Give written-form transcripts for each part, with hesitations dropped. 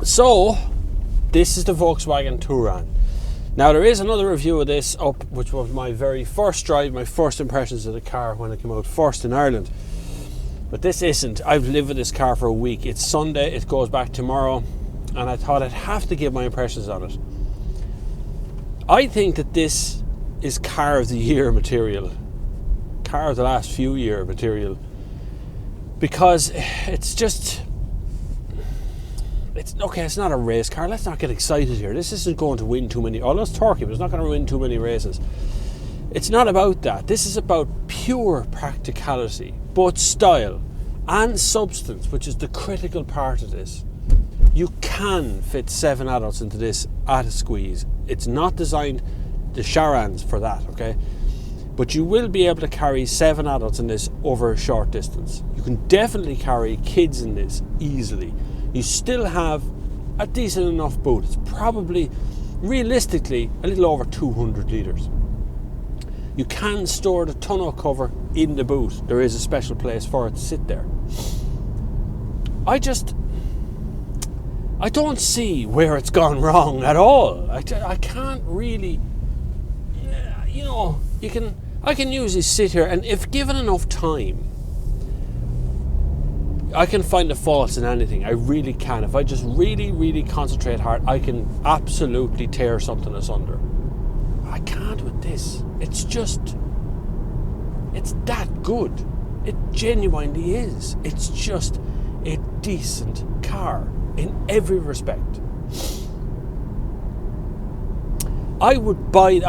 So, this is the Volkswagen Touran. Now there is another review of this up, which was my very first drive, my first impressions of the car when it came out first in Ireland. But this isn't. I've lived with this car for a week. It's Sunday, it goes back tomorrow, and I thought I'd have to give my impressions on it. I think that this is car of the year material. Car of the last few year material. Because it's just... It's not a race car. Let's not get excited here. This isn't going to win too many... Although it's Turkey, but it's not going to win too many races. It's not about that. This is about pure practicality, both style and substance, which is the critical part of this. You can fit 7 adults into this at a squeeze. It's not designed, the Charans, for that, okay? But you will be able to carry 7 adults in this over a short distance. You can definitely carry kids in this easily. You still have a decent enough boot. It's probably, realistically, a little over 200 litres. You can store the tonneau cover in the boot. There is a special place for it to sit there. I don't see where it's gone wrong at all. I can't really, I can usually sit here, and if given enough time, I can find the faults in anything. I really can. If I just really, really concentrate hard, I can absolutely tear something asunder. I can't with this. It's that good. It genuinely is. It's just a decent car in every respect. I would buy...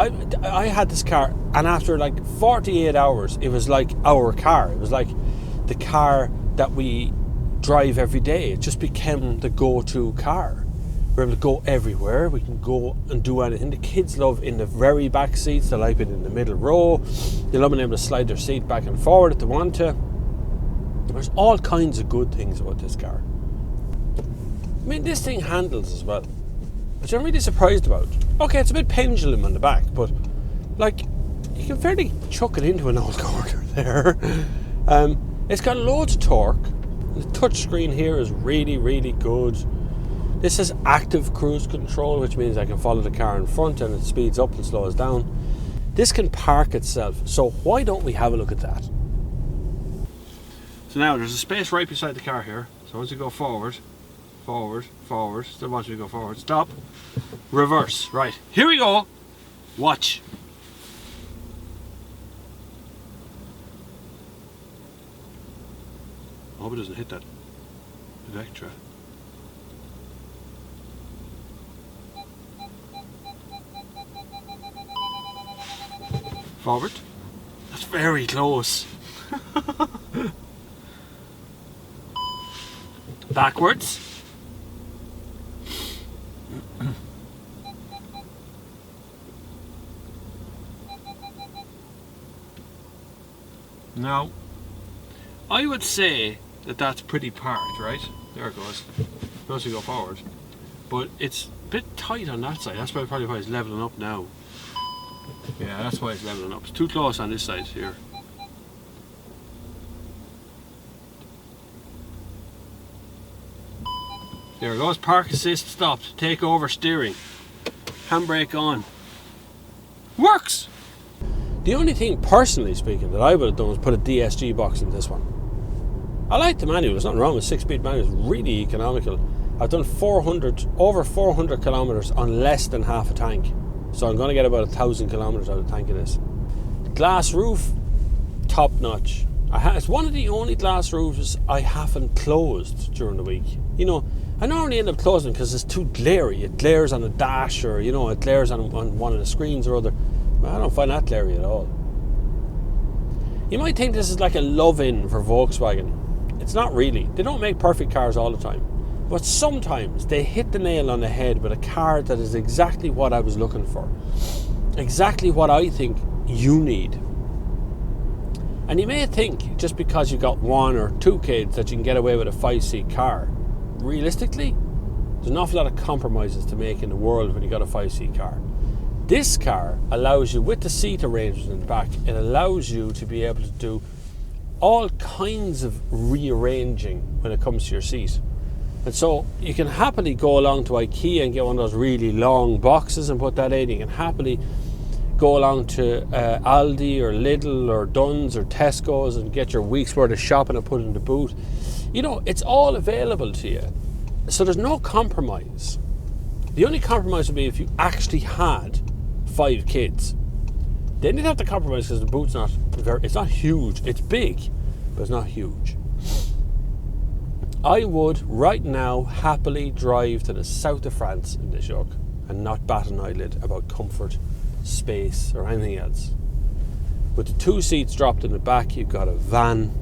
I had this car, and after like 48 hours, it was like our car. It was like the car that we drive every day. It just became the go-to car. We're able to go everywhere. We can go and do anything. The kids love in the very back seats. They like it in the middle row. They love being able to slide their seat back and forward if they want to. There's all kinds of good things about this car. I mean, this thing handles as well, which I'm really surprised about. Okay, it's a bit pendulum on the back, but like, you can fairly chuck it into an old corner there. It's got loads of torque. The touchscreen here is really, really good. This has active cruise control, which means I can follow the car in front and it speeds up and slows down. This can park itself, so why don't we have a look at that? So now there's a space right beside the car here. So once you go forward, still wants you to go forward, stop, reverse. Right, here we go. Watch. I hope it doesn't hit that Vectra. Forward. That's very close. Backwards. Now, I would say that that's pretty parked, right? There it goes. Supposed to go forward. But it's a bit tight on that side. That's probably why it's leveling up now. Yeah, that's why it's leveling up. It's too close on this side here. There it goes. Park assist stopped. Take over steering. Handbrake on. Works! The only thing, personally speaking, that I would have done was put a DSG box in this one. I like the manual. There's nothing wrong with 6-speed manual. It's really economical. I've done over 400 kilometers on less than half a tank. So I'm going to get about 1,000 kilometers out of the tank of this. Glass roof, top notch. It's one of the only glass roofs I haven't closed during the week. You know, I normally end up closing because it's too glary. It glares on the dash, or, you know, it glares on one of the screens or other. I don't find that glary at all. You might think this is like a love-in for Volkswagen. It's not really. They don't make perfect cars all the time. But sometimes they hit the nail on the head with a car that is exactly what I was looking for. Exactly what I think you need. And you may think, just because you got 1 or 2 kids, that you can get away with a 5-seat car. Realistically, there's an awful lot of compromises to make in the world when you got a 5-seat car. This car allows you, with the seat arrangements in the back, it allows you to be able to do all kinds of rearranging when it comes to your seat. And so you can happily go along to IKEA and get one of those really long boxes and put that in. You can happily go along to Aldi or Lidl or Dunn's or Tesco's and get your week's worth of shopping and put it in the boot. You know, it's all available to you. So there's no compromise. The only compromise would be if you actually had 5 kids. Then you'd have to compromise because the boot's it's not huge. It's big, but it's not huge. I would right now happily drive to the south of France in this yoke and not bat an eyelid about comfort, space or anything else. With the 2 seats dropped in the back, you've got a van.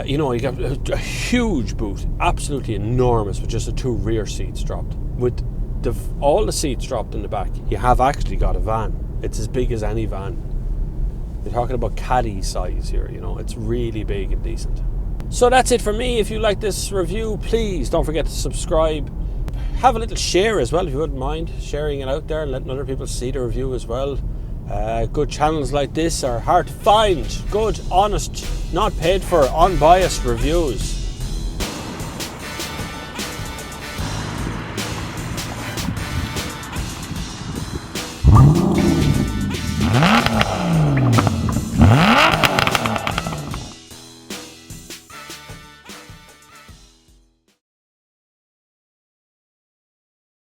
You got a huge boot, absolutely enormous, with just the 2 rear seats dropped. With all the seats dropped in the back, you have actually got a van. It's as big as any van. You're talking about caddy size here, it's really big and decent. So that's it for me. If you like this review, please don't forget to subscribe. Have a little share as well, if you wouldn't mind sharing it out there and letting other people see the review as well. Good channels like this are hard to find. Good, honest, not paid for, unbiased reviews.